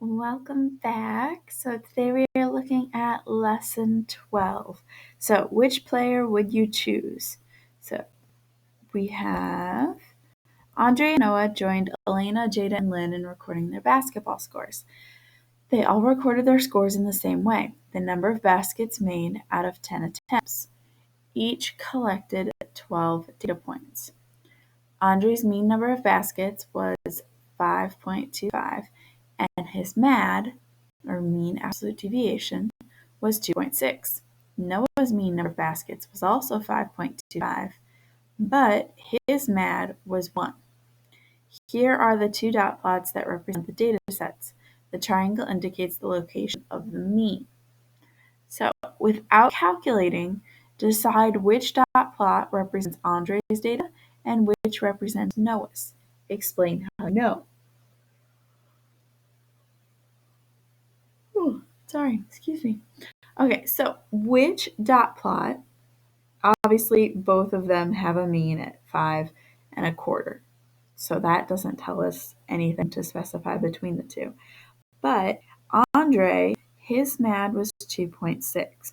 Welcome back. So today we are looking at lesson 12. So which player would you choose? So we have Andre and Noah joined Elena, Jada, and Lynn in recording their basketball scores. They all recorded their scores in the same way, the number of baskets made out of 10 attempts. Each collected 12 data points. Andre's mean number of baskets was 5.25, and his MAD, or mean absolute deviation, was 2.6. Noah's mean number of baskets was also 5.25, but his MAD was 1. Here are the two dot plots that represent the data sets. The triangle indicates the location of the mean. So, without calculating, decide which dot plot represents Andre's data and which represents Noah's. Explain how you know. Excuse me. Okay, so which dot plot? Obviously, both of them have a mean at 5.25. So that doesn't tell us anything to specify between the two. But Andre, his MAD was 2.6.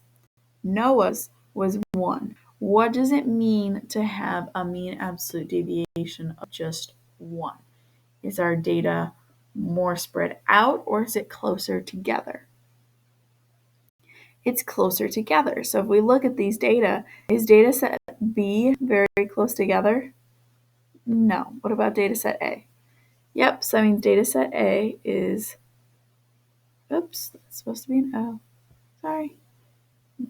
Noah's was 1. What does it mean to have a mean absolute deviation of just 1? Is our data more spread out or is it closer together? It's closer together. So if we look at these data, is data set B very close together? No. What about data set A? Yep, so that means data set A is, oops, that's supposed to be an O. Sorry.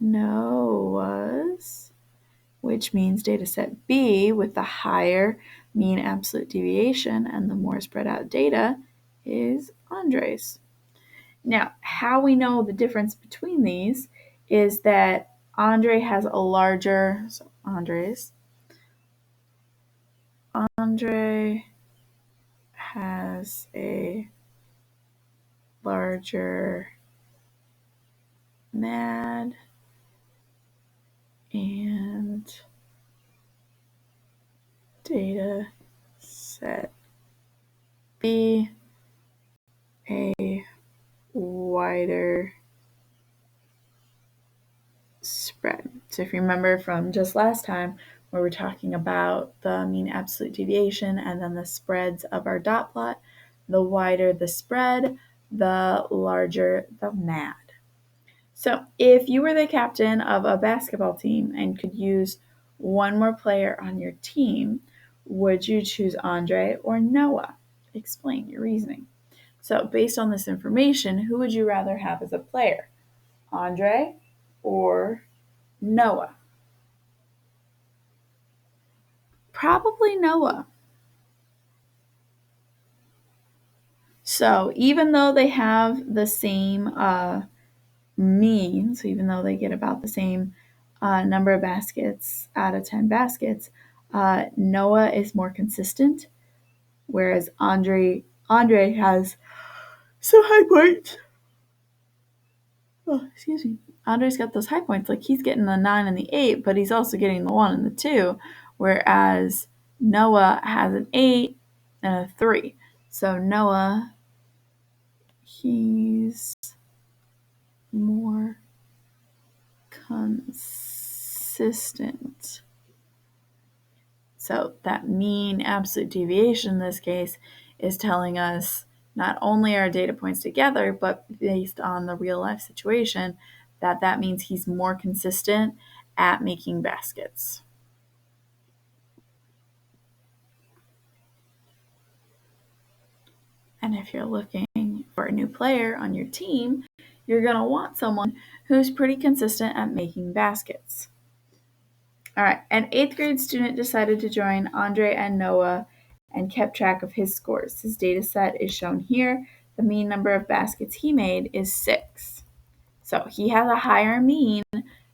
Noah's, which means data set B with the higher mean absolute deviation and the more spread out data is Andre's. Now, how we know the difference between these is that Andre has a larger, so Andre has a larger MAD and data set B a wider spread. So if you remember from just last time where we're talking about the mean absolute deviation and then the spreads of our dot plot, the wider the spread, the larger the MAD. So if you were the captain of a basketball team and could use one more player on your team, would you choose Andre or Noah? Explain your reasoning. So based on this information, who would you rather have as a player? Andre or Noah? Probably Noah. So even though they have the same mean, so even though they get about the same number of baskets out of 10 baskets, Noah is more consistent, whereas Andre has some high points. Oh, excuse me. Andre's got those high points, like he's getting the 9 and the 8, but he's also getting the 1 and the 2, whereas Noah has an 8 and a 3. So Noah, he's more consistent. So that mean absolute deviation in this case is telling us not only our data points together, but based on the real life situation, that means he's more consistent at making baskets. And if you're looking for a new player on your team, you're going to want someone who's pretty consistent at making baskets. All right, an 8th grade student decided to join Andre and Noah and kept track of his scores. His data set is shown here. The mean number of baskets he made is 6. So he has a higher mean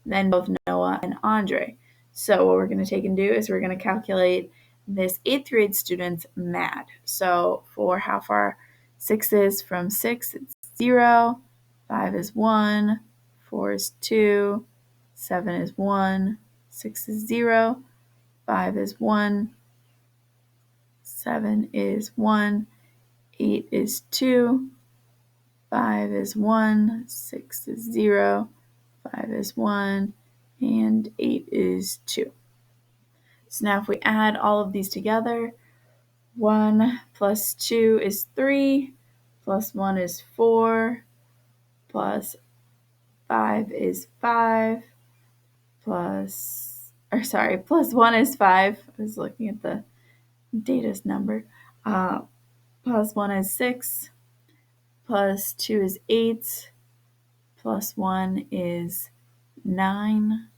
than both Noah and Andre. So what we're going to take and do is we're going to calculate this 8th grade student's MAD. So for how far 6 is from 6, it's 0, 5 is 1, 4 is 2, 7 is 1, 6 is 0, 5 is 1, 7 is 1, 8 is 2, 5 is 1, 6 is 0, 5 is 1, and 8 is 2. So now if we add all of these together, 1 plus 2 is 3, plus 1 is 4, plus 5 is 5, plus 1 is 5. I was looking at the data's number. Plus 1 is 6, plus 2 is 8, plus 1 is 9,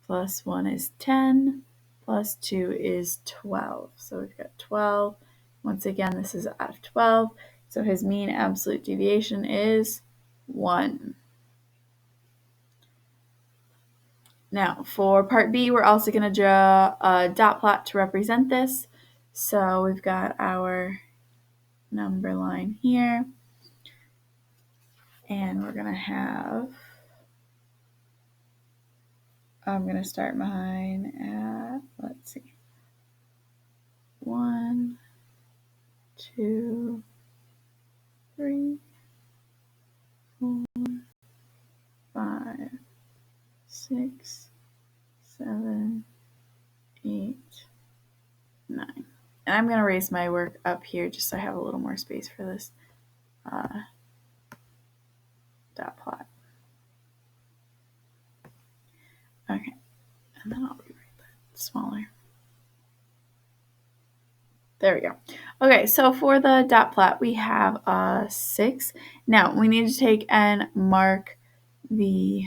plus 1 is 10, plus 2 is 12. So we've got 12. Once again, this is out of 12. So his mean absolute deviation is 1. Now, for part B, we're also going to draw a dot plot to represent this. So we've got our number line here. And we're going to have, I'm going to start mine at, let's see, 1, 2, 3, 4, 5, 6, 7, 8, 9. And I'm going to raise my work up here just so I have a little more space for this dot plot. Okay, and then I'll rewrite that smaller. There we go. Okay, so for the dot plot, we have 6. Now, we need to take and mark the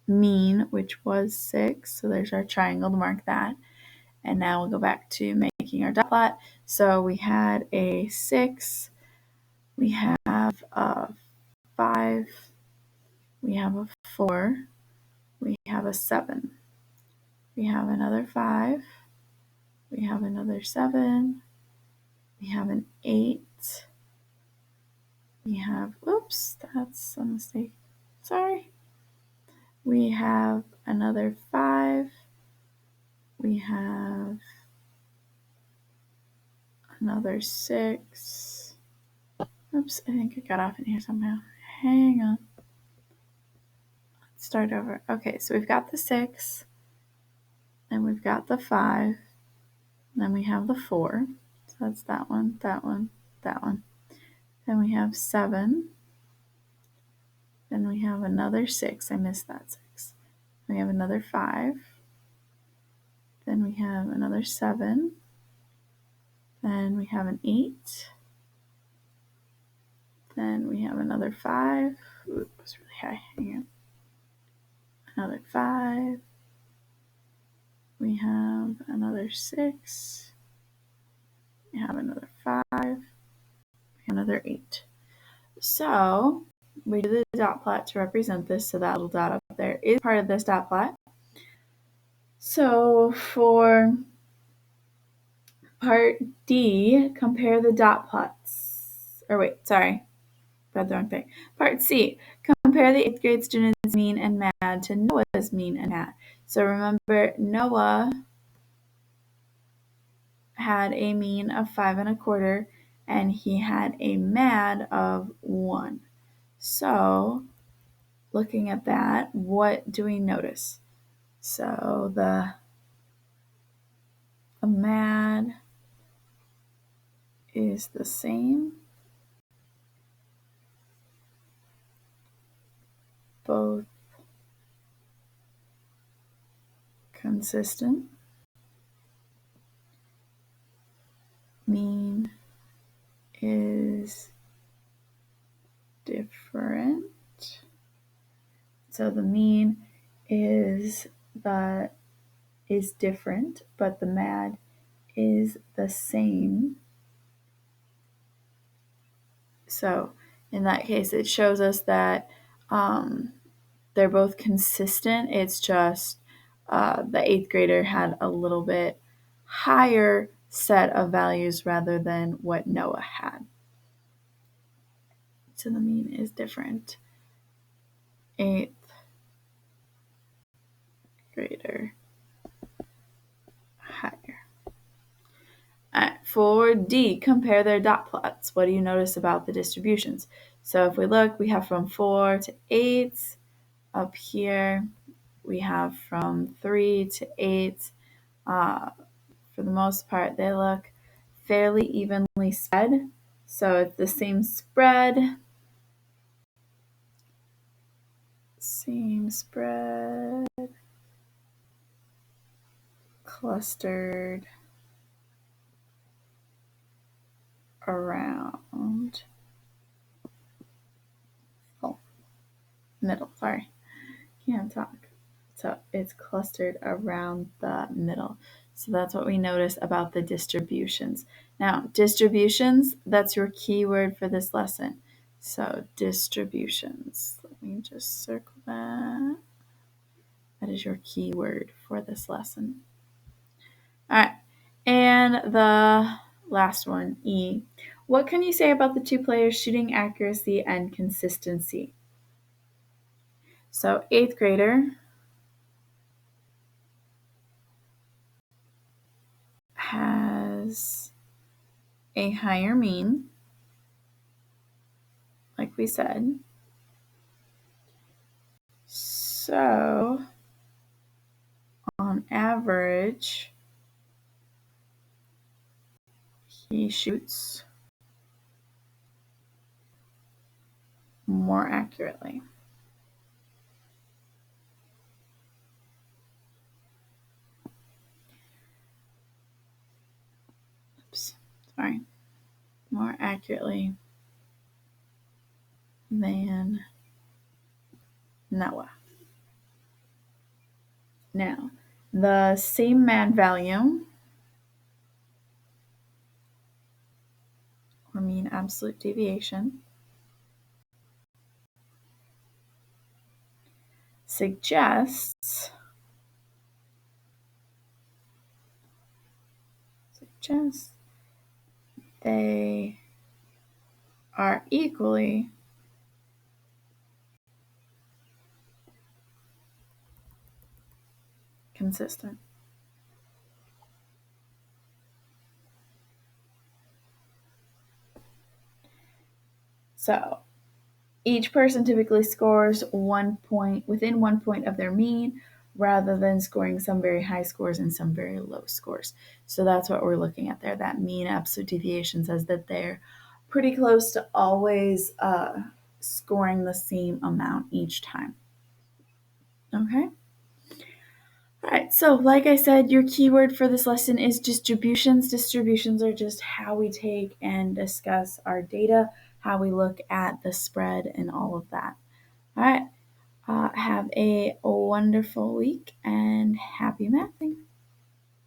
mean, which was 6. So there's our triangle to mark that. And now we'll go back to making our dot plot. So we had a 6, we have a 5, we have a 4, we have a 7, we have another 5, we have another 7, we have an 8, we have, oops, that's a mistake, sorry. We have another 5, we have another 6, oops, I think it got off in here somehow, hang on. Let's start over. Okay, so we've got the 6, then we've got the 5, then we have the 4, so that's that one, that one, that one. Then we have 7, then we have another 6, I missed that 6. We have another 5, then we have another 7, then we have an 8, then we have another 5, ooh, it was really high, hang on. Another 5, we have another 6, we have another 5, another 8. So we do the dot plot to represent this, so that little dot up there is part of this dot plot. So for part D, compare the dot plots. Or wait, sorry, read the wrong thing. Part C, compare the 8th grade student's mean and MAD to Noah's mean and MAD. So remember, Noah had a mean of 5 1/4, and he had a MAD of 1. So looking at that, what do we notice? So the MAD is the same, both consistent, mean is different. So the mean is different, but the MAD is the same. So in that case, it shows us that they're both consistent. It's just the 8th grader had a little bit higher set of values rather than what Noah had. So the mean is different. 8th grader higher. For D, compare their dot plots. What do you notice about the distributions? So if we look, we have from 4 to 8 up here. We have from 3 to 8. For the most part, they look fairly evenly spread. So it's the same spread. Clustered around middle. Sorry, can't talk. So it's clustered around the middle. So that's what we notice about the distributions. Now, distributions, that's your keyword for this lesson. So distributions, let me just circle that. That is your keyword for this lesson. All right, and the last one, E. What can you say about the two players' shooting accuracy and consistency? So 8th grader has a higher mean, like we said. So on average, he shoots more accurately. More accurately than Noah. Now, the same man value, or mean absolute deviation, suggests they are equally consistent. So each person typically scores 1 point within 1 point of their mean, rather than scoring some very high scores and some very low scores. So that's what we're looking at there. That mean absolute deviation says that they're pretty close to always scoring the same amount each time. Okay? All right, so like I said, your keyword for this lesson is distributions. Distributions are just how we take and discuss our data, how we look at the spread and all of that. All right, have a wonderful week and happy mathing.